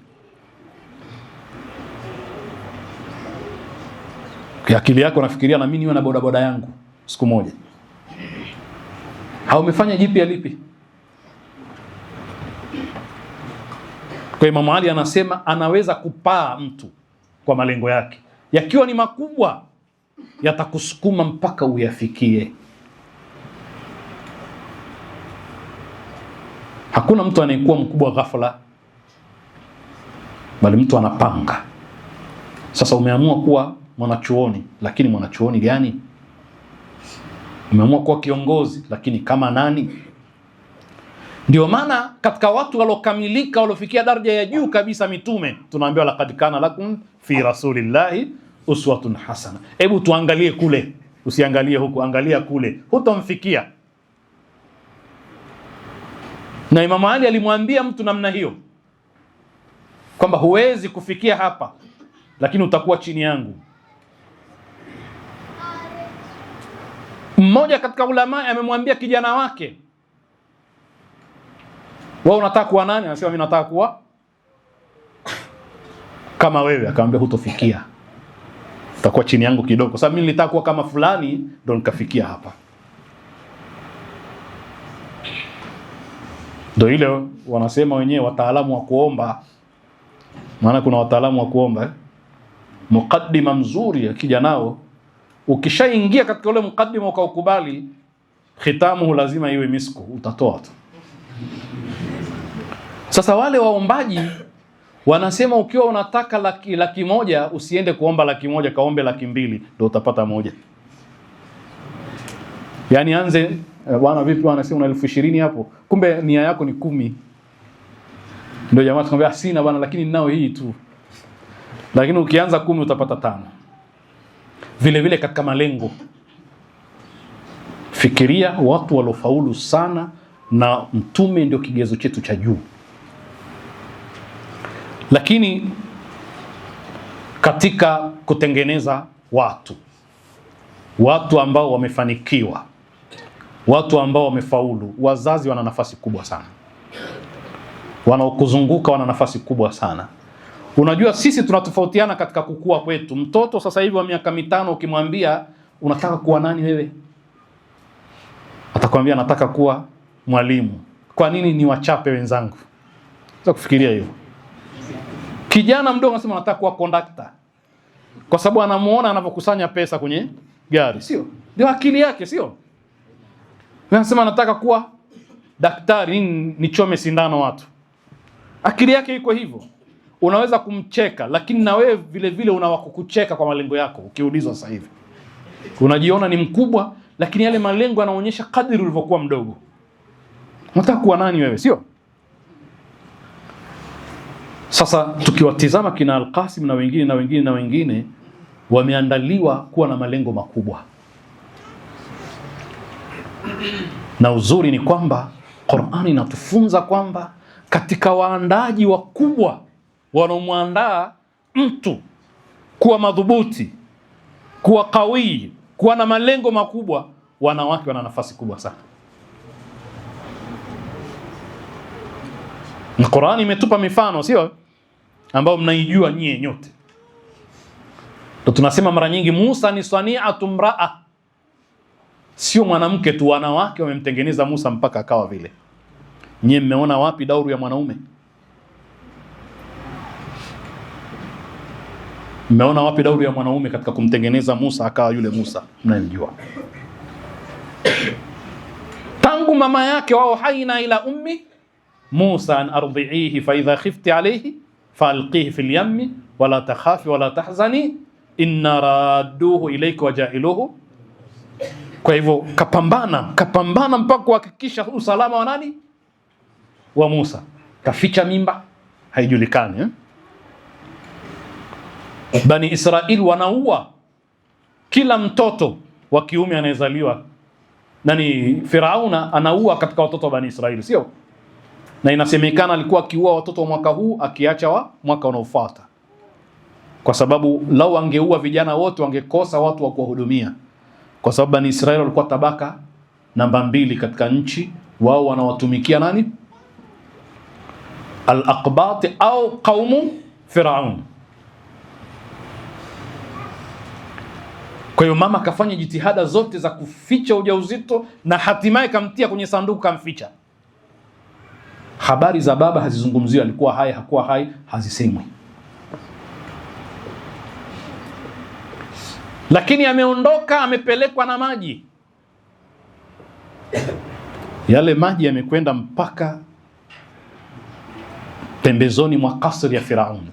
Kwa akili yako nafikiria, na mimi niwe na bodaboda yangu siku moja. Hao umefanya jipi lipi? Kwa Imam Ali anasema anaweza kupaa mtu kwa malengo yake, yakiwa ni makubwa, yatakusukuma mpaka uyafikie. Hakuna mtu anayekuwa mkubwa ghafla, bali mtu anapanga. Sasa umeamua kuwa mwanachuoni, lakini mwanachuoni gani? Umeamua kuwa kiongozi, lakini kama nani? Ndio maana katika watu walokamilika, walofikia daraja ya juu kabisa, mitume, tunaambiwa laqad kana lakum fi rasulillahi uswatun hasana. Hebu tuangalie kule, usiangalie huku, angalia kule, hutomfikia. Na Imam Ali alimwambia mtu namna hiyo kwamba huwezi kufikia hapa, lakini utakuwa chini yangu. Mmoja katika ulama amemwambia kijana wake, wewe unataka kuwa nani? Anasema mimi nataka kuwa kama wewe. Akamwambia hutofikia, utakuwa chini yangu kidogo, kwa sababu mimi nilitaka kuwa kama fulani ndio nikafikia hapa. Ndio ile wanasema wenyewe wataalamu wa kuomba, maana kuna wataalamu wa kuomba mukaddima mzuri akija nao, ukishaingia katika ule mukaddima ukaukubali, khitamu lazima iwe misku, utatoa tu. Sasa wale waombaji wanasema ukiwa unataka laki moja, usiende kuomba laki moja, kaombe 200,000 ndio utapata moja. Yani anze bwana, vipi wanasema una 20,000 hapo, kumbe nia yako ni 10. Ndio jamaa tukamwambia sina bwana, lakini ninao hii tu. Lakini ukianza 10 utapata 5. Vile vile katika malengo, fikiria watu waliofaulu sana, na Mtume ndio kigezo chetu cha juu. Lakini katika kutengeneza watu ambao wamefanikiwa, watu ambao wamefaulu, wazazi wana nafasi kubwa sana, wanaokuzunguka wana nafasi kubwa sana. Unajua sisi tunatofautiana katika kukua kwetu. Mtoto sasa hivi wa miaka 5 ukimwambia unataka kuwa nani wewe, atakwambia nataka kuwa mwalimu. Kwa nini niwachape wenzangu? Sasa kufikiria hivyo. Kijana mdogo anasema nataka kuwa conductor, kwa sababu anamuona anapokusanya pesa kwenye gari, sio? Ndio akili yake, sio? Anasema nataka kuwa daktari, nichome sindano watu. Akili yake iko hivyo. Unaweza kumcheka, lakini na wewe vile vile unawakukucheka kwa malengo yako. Ukiulizwa sasa hivi unajiona ni mkubwa, lakini yale malengo yanaonyesha kadri ulivyokuwa mdogo. Unataka kuwa nani wewe, sio? Sasa tukiwatizama kina Al-Qasim na wengine wameandaliwa kuwa na malengo makubwa. Na uzuri ni kwamba Qur'ani inatufunza kwamba katika waandaji wakubwa wanaomwandaa mtu kuwa madhubuti, kuwa kawi, kuwa na malengo makubwa, wanawake wana nafasi kubwa sana. Na Qur'ani imetupa mifano, sio? Ambao mnaijua nyie nyote. Ndio tunasema mara nyingi Musa ni sani'atu mraa. Sio mwanamke tu, wanawake wamemtengeneza Musa mpaka akawa vile. Nyie mmeona wapi dauru ya mwanaume? Mmeona wapi dauru ya mwanaume katika kumtengeneza Musa akawa yule Musa mnayemjua? Tangu mama yake wao haina ila ummi Musa an ardhi'ihi fa idha khifti alayhi falqihi fil yammi wala takhafi wala tahzani inna radduhu ilayka wa ja'iluhu. Kwa hivyo kapambana mpaka kuhakikisha usalama wa nani? Wa Musa. Kaficha mimba haijulikani. Bani Israeli wanaua kila mtoto wa kiume anayezaliwa. Firauna anaua katika watoto wa Bani Israeli, sio? Na inasemekana alikuwa akiua watoto wa mwaka huu akiacha wa mwaka unaofuata. Kwa sababu lau angeua vijana wote wangekosa watu wa kuwahudumia. Kwa sababu Bani Israeli walikuwa tabaka namba 2 katika nchi, wao wanawatumikia nani? Al-Aqbat au qaumu Firaun. Kwa hiyo mama akafanya jitihada zote za kuficha ujauzito na hatimaye kamtia kwenye sanduku kamficha. Habari za baba hazizungumziwi, alikuwa hai hakuwa hai hazisemwi. Lakini ameondoka, amepelekwa na maji. Yale maji yamekwenda mpaka pembezoni mwa kasri ya Firaun.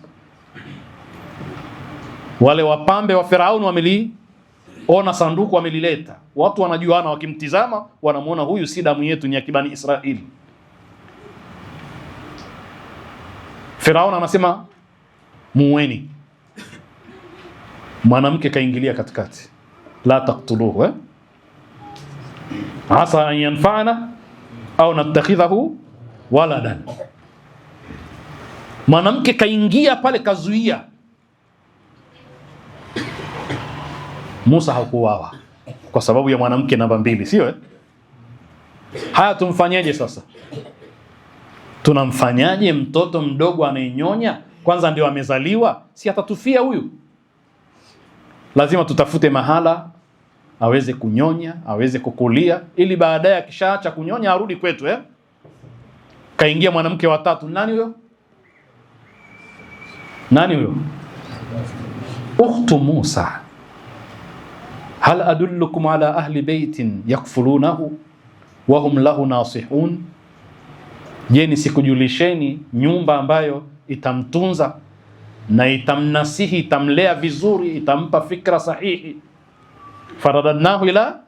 Wale wapambe wa Firaun wameliona sanduku, wamelileta. Watu wanajuana, wakimtizama wanamuona huyu si damu yetu, ni ya Bani Israeli. Firaun anasema muweni. Mwanamke kaingilia katikati, la taqtuluhu asa an yanfa'ana au natakhidhahu waladan. Mwanamke kaingia pale, kazuia. Musa hakuuawa kwa sababu ya mwanamke namba 2, sio? Haya, tumfanyaje sasa? Tunamfanyaje mtoto mdogo anayenyonya? Kwanza ndio amezaliwa, si atatufia huyu? Lazima tutafute mahala aweze kunyonya, aweze kukulia, ili baadaye akishaacha kunyonya arudi kwetu. Kaingia mwanamke wa 3. Nani huyo? Nani huyo? Ukhtu Musa. Hal adullukum ala ahli baitin yakfulunahu wa hum lahu nasihun. Je, nisikujulisheni nyumba ambayo itamtunza na itamnasihi, itamlea vizuri, itampa fikra sahihi. Faradadnahu ila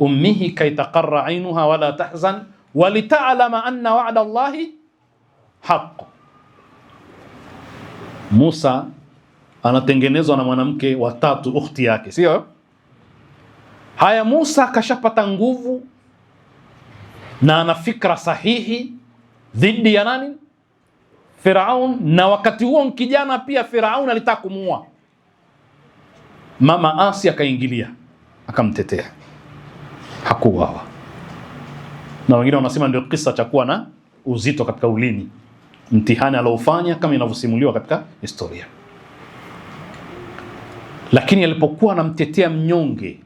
ummihi kay taqarra aynuha wala tahzan walita'lama anna wa'da Allahi haqq Musa anatengenezwa na mwanamke wa tatu, ukhti yake, sio? Haya, Musa kashapata nguvu na ana fikra sahihi dhidi ya nani? Firaun. Na wakati huo kijana pia Firaun alitaka kumuua. Mama Asi akaingilia akamtetea, hakuuawa. Na wengine wanasema ndio kisa cha kuwa na uzito katika ulimi, mtihani aliofanya kama inavyosimuliwa katika historia. Lakini alipokuwa anamtetea mnyonge,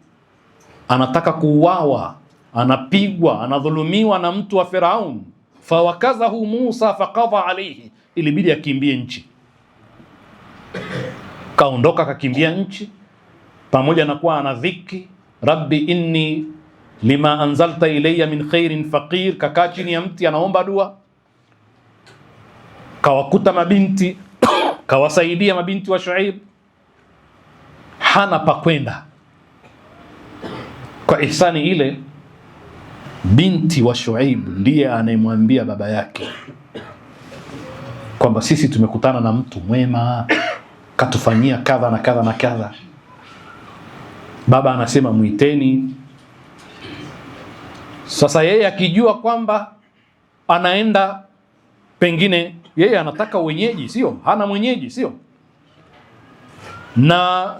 anataka kuuawa, anapigwa, anadhulumiwa na mtu wa Firaun, fawakazahu Musa faqadha alayhi, ilibidi akimbie nchi. Kaondoka kakimbia nchi, pamoja na kuwa ana dhiki, rabbi inni lima anzalta ilayya min khairin faqir. Kakaa chini ya mti anaomba dua, kawakuta mabinti kawasaidia mabinti wa Shuaib, hana pa kwenda. Kwa ihsani ile, binti wa Shuaib ndiye anayemwambia baba yake kwamba sisi tumekutana na mtu mwema, katufanyia kadha na kadha na kadha. Baba anasema muiteni. Sasa yeye akijua kwamba anaenda, pengine yeye anataka wenyeji, sio? Hana mwenyeji, sio? Na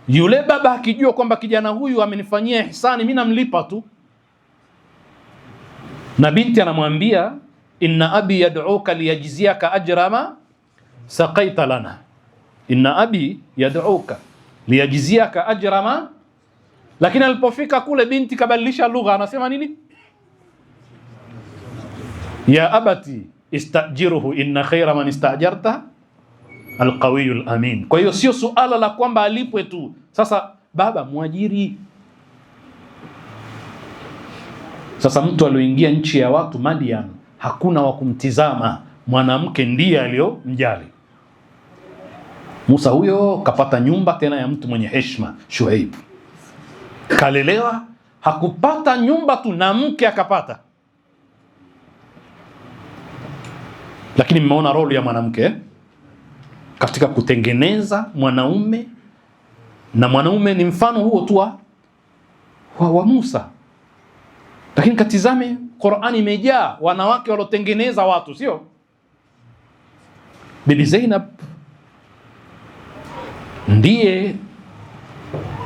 yule baba akijua kwamba kijana huyu amenifanyia ihsani, mimi namlipa tu. Na binti anamwambia inna abi yad'uka liyajziyaka ajra ma saqaita lana. Inna abi yad'uka liyajziyaka ajra ma. Lakini alipofika kule, binti kabadilisha lugha, anasema nini? Ya abati istajiruhu inna khaira man istajarta alqawiyul amin. Kwa hiyo sio suala la kwamba alipwe tu. Sasa baba mwajiri. Sasa mtu alioingia nchi ya watu Madian, hakuna wa kumtizama, mwanamke ndiye aliyomjali. Musa huyo kapata nyumba tena ya mtu mwenye heshima, Shuaib. Kalelewa, hakupata nyumba tu, na mke akapata. Lakini mmeona roli ya mwanamke katika kutengeneza mwanaume, na mwanaume ni mfano huo tu wa Musa. Lakini katizame, Qur'ani imejaa wanawake waliotengeneza watu, sio? Bibi Zainab ndiye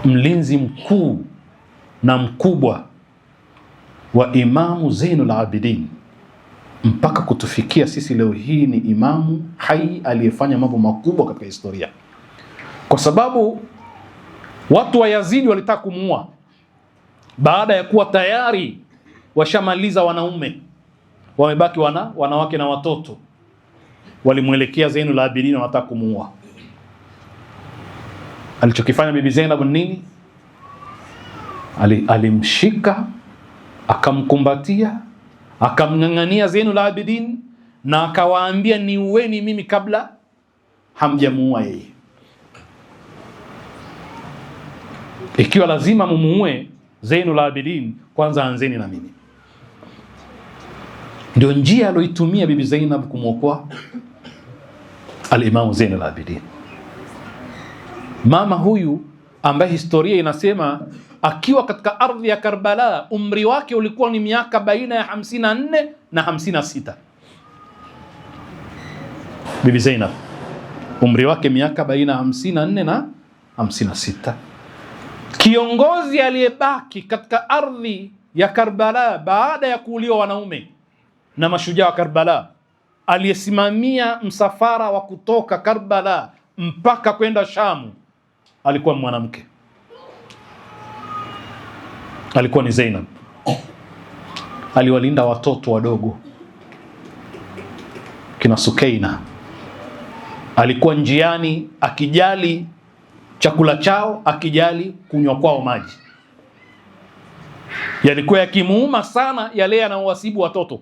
mlinzi mkuu na mkubwa wa Imamu Zainul Abidin, mpaka kutufikia sisi leo hii ni imamu hai aliyefanya mambo makubwa katika historia. Kwa sababu watu wa Yazidi walitaka kumuua baada ya kuwa tayari washamaliza wanaume, wamebaki wanawake na watoto. Walimwelekea Zainul Abidin, wanataka kumuua. Alichokifanya Bibi Zainab nini? Alimshika, akamkumbatia, akamng'ang'ania Zainul Abidin, na akawaambia niueni mimi kabla hamjamuua yeye. Ikiwa lazima mumuue Zainul Abidin, kwanza anzeni na mimi. Ndio njia aliyoitumia Bibi Zainab kumwokoa al-Imam Zainul Abidin. Mama huyu ambaye historia inasema akiwa katika ardhi ya Karbala, umri wake ulikuwa ni miaka baina ya 54 na 56. Bibi Zainab umri wake miaka baina ya 54 na 56. Kiongozi aliyebaki katika ardhi ya Karbala baada ya kuuliwa wanaume na mashujaa wa Karbala, aliyesimamia msafara wa kutoka Karbala mpaka kwenda Shamu, alikuwa mwanamke. Alikuwa ni Zainab. Aliwalinda watoto wadogo kina Sukaina. Alikuwa njiani akijali chakula chao, akijali kunywa kwao maji. Yalikuwa yakimuuma sana yale yanayowasibu watoto,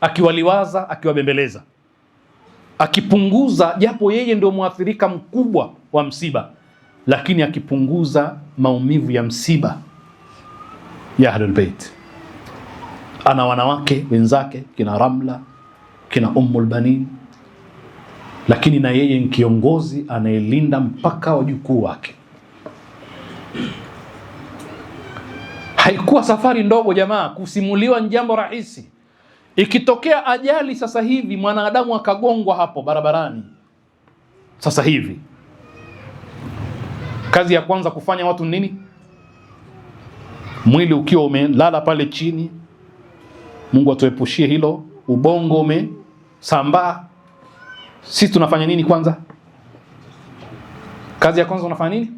akiwaliwaza, akiwabembeleza, akipunguza, japo yeye ndio muathirika mkubwa wa msiba, lakini akipunguza maumivu ya msiba ya Ahlul Bait. Ana wanawake wenzake kina Ramla, kina Ummul Banin, lakini na yeye ni kiongozi anayelinda mpaka wajukuu wake. Haikuwa safari ndogo jamaa, kusimuliwa ni jambo rahisi. Ikitokea ajali sasa hivi, mwanadamu akagongwa hapo barabarani sasa hivi, kazi ya kwanza kufanya watu nini? Mwili ukiwa umelala pale chini, Mungu atuepushie hilo, ubongo umesambaa, sisi tunafanya nini kwanza? Kazi ya kwanza unafanya nini?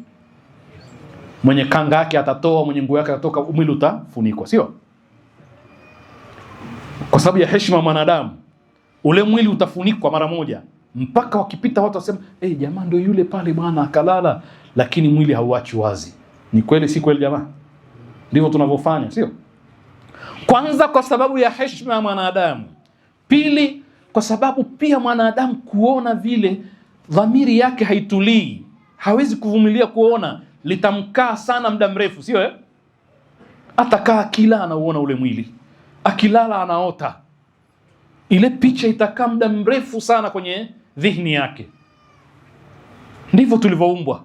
Mwenye kanga yake atatoa, mwenye nguo yake atatoka, mwili utafunikwa, sio? Kwa sababu ya heshima ya mwanadamu, ule mwili utafunikwa mara moja, mpaka wakipita watu wasema, jamaa ndio yule pale bwana akalala, lakini mwili hauachi wazi. Ni kweli si kweli jamaa? Ndivyo tunavyofanya, sio? Kwanza kwa sababu ya heshima ya mwanadamu. Pili, kwa sababu pia mwanadamu kuona vile dhamiri yake haitulii, hawezi kuvumilia kuona, litamkaa sana muda mrefu, sio? Atakaa kila anauona ule mwili, akilala anaota, ile picha itakaa muda mrefu sana kwenye dhihni yake. Ndivyo tulivyoumbwa.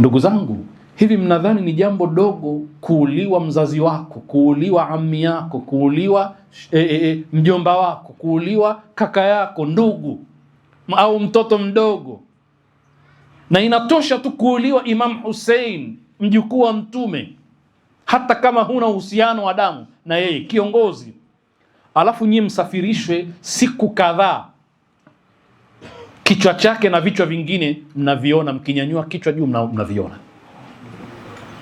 Ndugu zangu, hivi mnadhani ni jambo dogo kuuliwa mzazi wako, kuuliwa ammi yako, kuuliwa mjomba wako, kuuliwa kaka yako, ndugu au mtoto mdogo? Na inatosha tu kuuliwa Imam Hussein, mjukuu wa Mtume, hata kama huna uhusiano wa damu na yeye, kiongozi, alafu nyie msafirishwe siku kadhaa, kichwa chake na vichwa vingine mnaviona, mkinyanyua kichwa juu mnaviona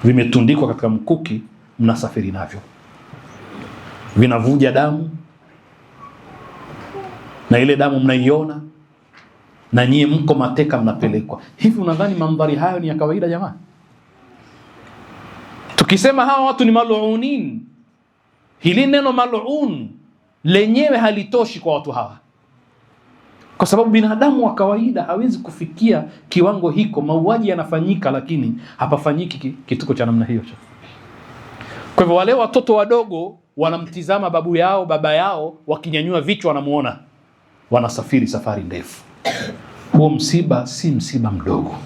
vimetundikwa katika mkuki, mnasafiri navyo, vinavuja damu, na ile damu mnaiona, na nyie mko mateka, mnapelekwa. Hivi unadhani mandhari hayo ni ya kawaida jamaa? Tukisema hawa watu ni maluunin, hili neno maluun lenyewe halitoshi kwa watu hawa, kwa sababu binadamu wa kawaida hawezi kufikia kiwango hiko. Mauaji yanafanyika, lakini hapafanyiki kituko cha namna hiyo. Kwa hivyo wale watoto wadogo wanamtizama babu yao, baba yao, wakinyanyua vichwa wanamuona, wanasafiri safari ndefu. Huo msiba si msiba mdogo.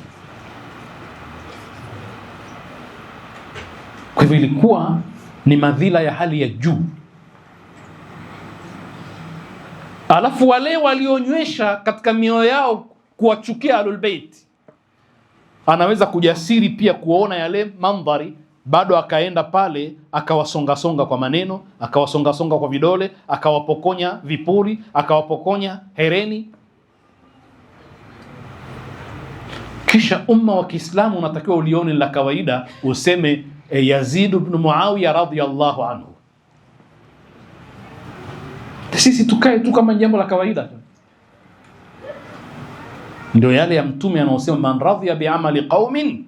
Kwa hivyo ilikuwa ni madhila ya hali ya juu. Alafu wale walionywesha katika mioyo yao kuwachukia Ahlul Bait, anaweza kujasiri pia kuona yale mandhari, bado akaenda pale akawasonga-songa kwa maneno, akawasonga-songa kwa vidole, akawapokonya vipuri, akawapokonya hereni. Kisha umma wa Kiislamu unatakiwa ulione la kawaida, useme Yazid ibn Muawiya radhiyallahu anhu. Sisi tukae tu kama jambo la kawaida. Ndio yale ya Mtume anaosema, man radhiya bi'amali qaumin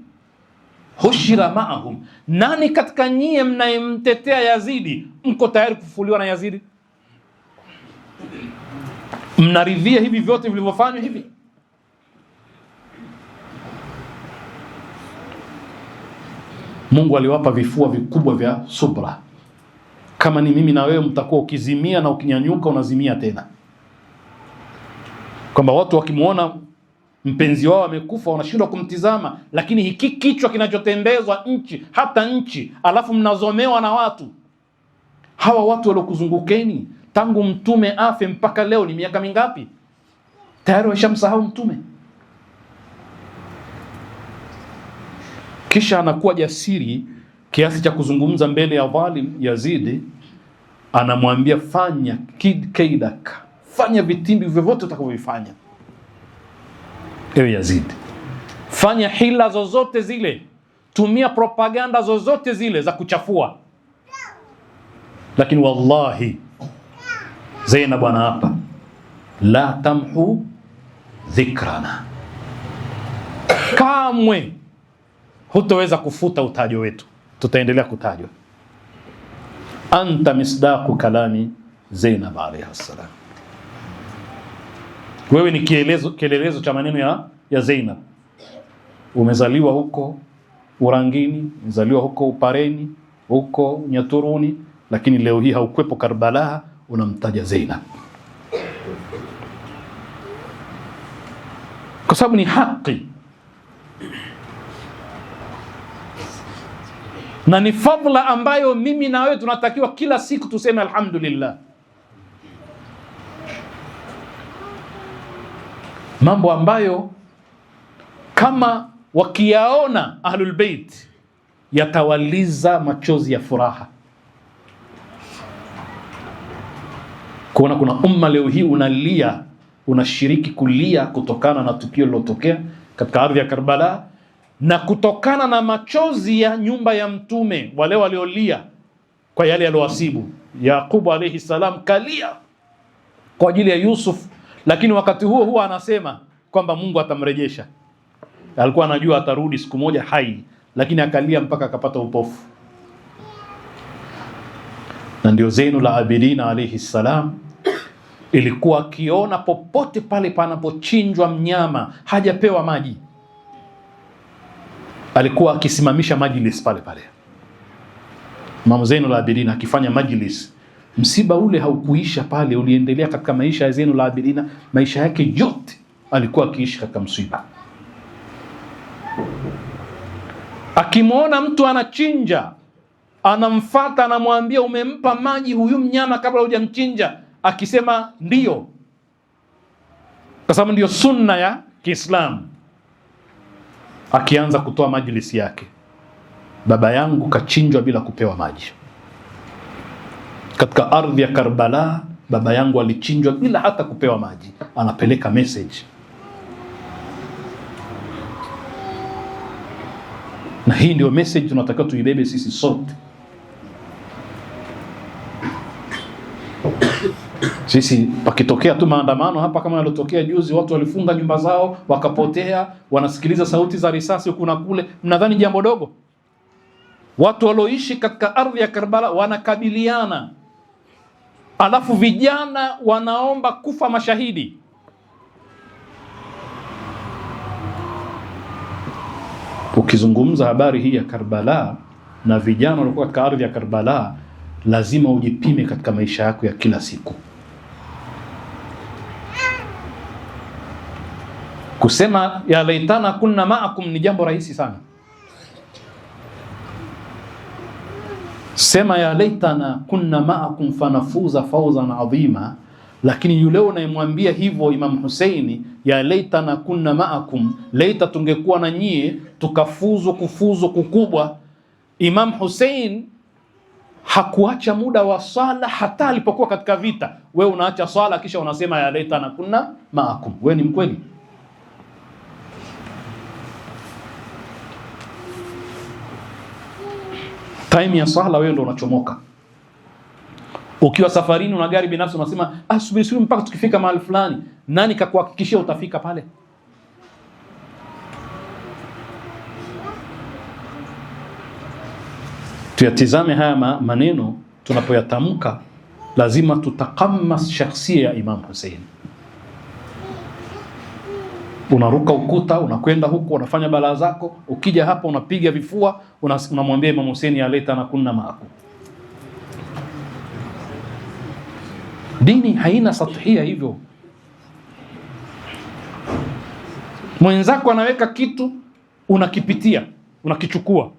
hushira ma'ahum. Nani katika nyie mnayemtetea Yazidi mko tayari kufufuliwa na Yazidi? Mnaridhia hivi vyote vilivyofanywa hivi? Mungu aliwapa vifua vikubwa vya subra. Kama ni mimi na wewe, mtakuwa ukizimia na ukinyanyuka unazimia tena. Kwamba watu wakimuona mpenzi wao amekufa wanashindwa kumtizama, lakini hiki kichwa kinachotembezwa nchi hata nchi, alafu mnazomewa na watu. Hawa watu waliokuzungukeni tangu Mtume afe mpaka leo ni miaka mingapi? Tayari washamsahau Mtume. Kisha anakuwa jasiri kiasi cha kuzungumza mbele ya dhalim Yazidi, anamwambia fanya kaidaka, fanya vitimbi vyovyote utakavyofanya ewe Yazidi, fanya hila zozote zile, tumia propaganda zozote zile za kuchafua, lakini wallahi Zainab bwana hapa, la tamhu dhikrana, kamwe hutaweza kufuta utajo wetu, tutaendelea kutajwa. Anta misdaqu kalami Zainab alayha salam, wewe ni kielelezo cha maneno ya Zainab. Umezaliwa huko Urangini, umezaliwa huko Upareni, huko Nyaturuni, lakini leo hii haukwepo Karbala, unamtaja Zainab. kwa sababu ni haki na ni fadhila ambayo mimi na wewe tunatakiwa kila siku tuseme alhamdulillah. Mambo ambayo kama wakiyaona Ahlul Bait yatawaliza machozi ya furaha. Kuona kuna umma leo hii unalia, unashiriki kulia kutokana na tukio lilotokea katika ardhi ya Karbala, na kutokana na machozi ya nyumba ya Mtume, wale waliolia kwa yale yalowasibu. Yaqubu alayhi salam kalia kwa ajili ya Yusuf, lakini wakati huo huo anasema kwamba Mungu atamrejesha. Alikuwa anajua atarudi siku moja hai, lakini akalia mpaka akapata upofu. Na ndio Zainul Abidin alayhi salam ilikuwa akiona popote pale panapochinjwa mnyama hajapewa maji, alikuwa akisimamisha majlis pale pale. Imam Zainul Abidin akifanya majlis, msiba ule haukuisha pale, uliendelea katika maisha ya Zainul Abidin. Maisha yake yote alikuwa akiishi katika msiba. Akimwona mtu anachinja, anamfuata, anamwambia umempa maji huyu mnyama kabla hujamchinja? Akisema ndio, kwa sababu ndio sunna ya Kiislamu. Akianza kutoa majlisi yake, baba yangu kachinjwa bila kupewa maji. Katika ardhi ya Karbala baba yangu alichinjwa bila hata kupewa maji. Anapeleka message. Na hii ndio message tunatakiwa tuibebe sisi sote. Sisi pakitokea tu maandamano hapa kama yalotokea juzi, watu walifunga nyumba zao wakapotea, wanasikiliza sauti za risasi huku na kule, mnadhani jambo dogo? Watu walioishi katika ardhi ya Karbala wanakabiliana, alafu vijana wanaomba kufa mashahidi. Ukizungumza habari hii ya Karbala na vijana walikuwa katika ardhi ya Karbala, lazima ujipime katika maisha yako ya kila siku. Kusema ya laitana kunna ma'akum ni jambo rahisi sana. Sema ya laitana kunna ma'akum fanafuza fawzan adhima, lakini yule unayemwambia hivyo Imam Husaini, ya laitana kunna ma'akum, laita tungekuwa na nyie tukafuzu kufuzu kukubwa. Imam Husain hakuacha muda wa swala hata alipokuwa katika vita. Wewe unaacha swala kisha unasema ya laitana kunna ma'akum, wewe ni mkweli? Time ya swala wewe ndo unachomoka. Ukiwa safarini una gari binafsi unasema subiri mpaka tukifika mahali fulani. Nani kakuhakikishia utafika pale? Tuyatizame haya maneno tunapoyatamka, lazima tutakamas shakhsia ya Imam Hussein. Unaruka ukuta, unakwenda huko, unafanya balaa zako, ukija hapa unapiga vifua, unamwambia Imam Hussein ya laitana kunna ma'akum. Dini haina sathia hivyo. Mwenzako anaweka kitu, unakipitia, unakichukua.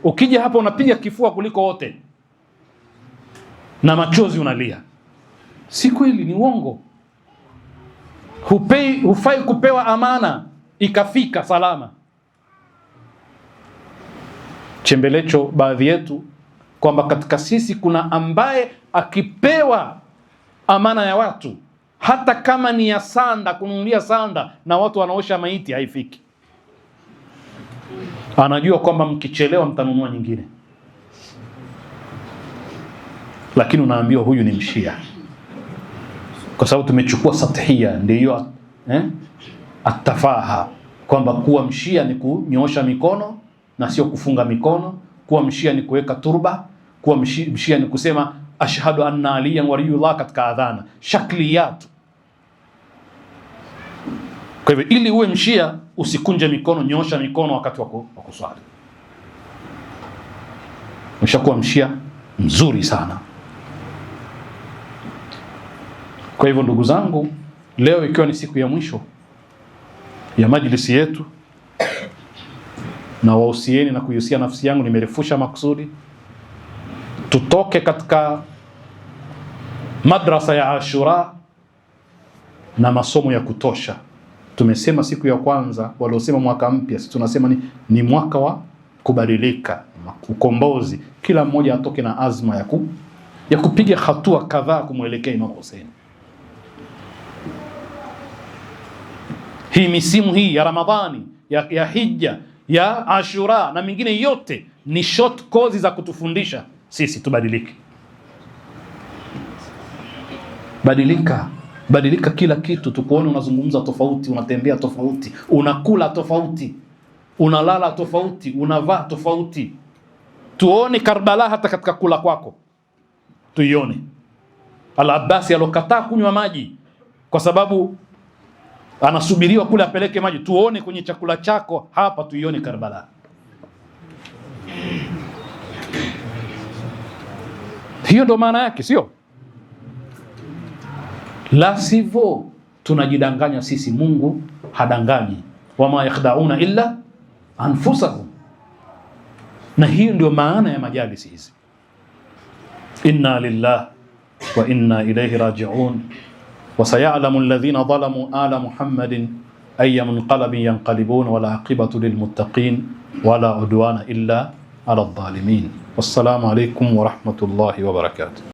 Ukija hapa unapiga kifua kuliko wote, na machozi unalia. Si kweli, ni uongo. Hufai kupewa amana ikafika salama. Chembelecho baadhi yetu kwamba katika sisi kuna ambaye akipewa amana ya watu, hata kama ni ya sanda, kununulia sanda na watu wanaosha maiti, haifiki. Anajua kwamba mkichelewa mtanunua nyingine, lakini unaambiwa huyu ni mshia, kwa sababu tumechukua sathia. Ndio atafaha kwamba kuwa mshia ni kunyoosha mikono na sio kufunga mikono. Kuwa mshia ni kuweka turba. Kuwa mshia ni kusema ashhadu anna aliyan waliyullah katika adhana, shakliyat. Kwa hivyo ili uwe mshia usikunje mikono, nyoosha mikono wakati wa kuswali. Umeshakuwa mshia mzuri sana. Kwa hivyo ndugu zangu, leo ikiwa ni siku ya mwisho ya majlisi yetu, na wahusieni na kuihusia nafsi yangu, nimerefusha makusudi, tutoke katika madrasa ya Ashura na masomo ya kutosha. Tumesema siku ya kwanza, waliosema mwaka mpya, sisi tunasema ni mwaka wa kubadilika, ukombozi. Kila mmoja atoke na azma ya kupiga hatua kadhaa kumwelekea Imam Hussein. Hii misimu hii ya Ramadhani, ya Hija, ya Ashura na mingine yote ni short course za kutufundisha sisi tubadilike. Badilika kila kitu, tukuone unazungumza tofauti, unatembea tofauti, unakula tofauti, unalala tofauti, unavaa tofauti. Tuone Karbala hata katika kula kwako. Tuione Al-Abbasi alokataa kunywa maji kwa sababu anasubiriwa kule apeleke maji. Tuone kwenye chakula chako hapa, tuione Karbala. Hiyo ndo maana yake, sio? La sivyo tunajidanganya sisi. Mungu hadanganyi, wama yakhda'una illa anfusahum. Na hiyo ndio maana ya majalisi hizi. Inna lillahi wa inna ilayhi raji'un. Wa sayalamu alladhina zalamu ala Muhammadin ayya munqalabin yanqalibun wala aqibatu lilmuttaqin wala udwana illa ala adh-dhalimin. Wassalamu alaykum wa rahmatullahi wa barakatuh.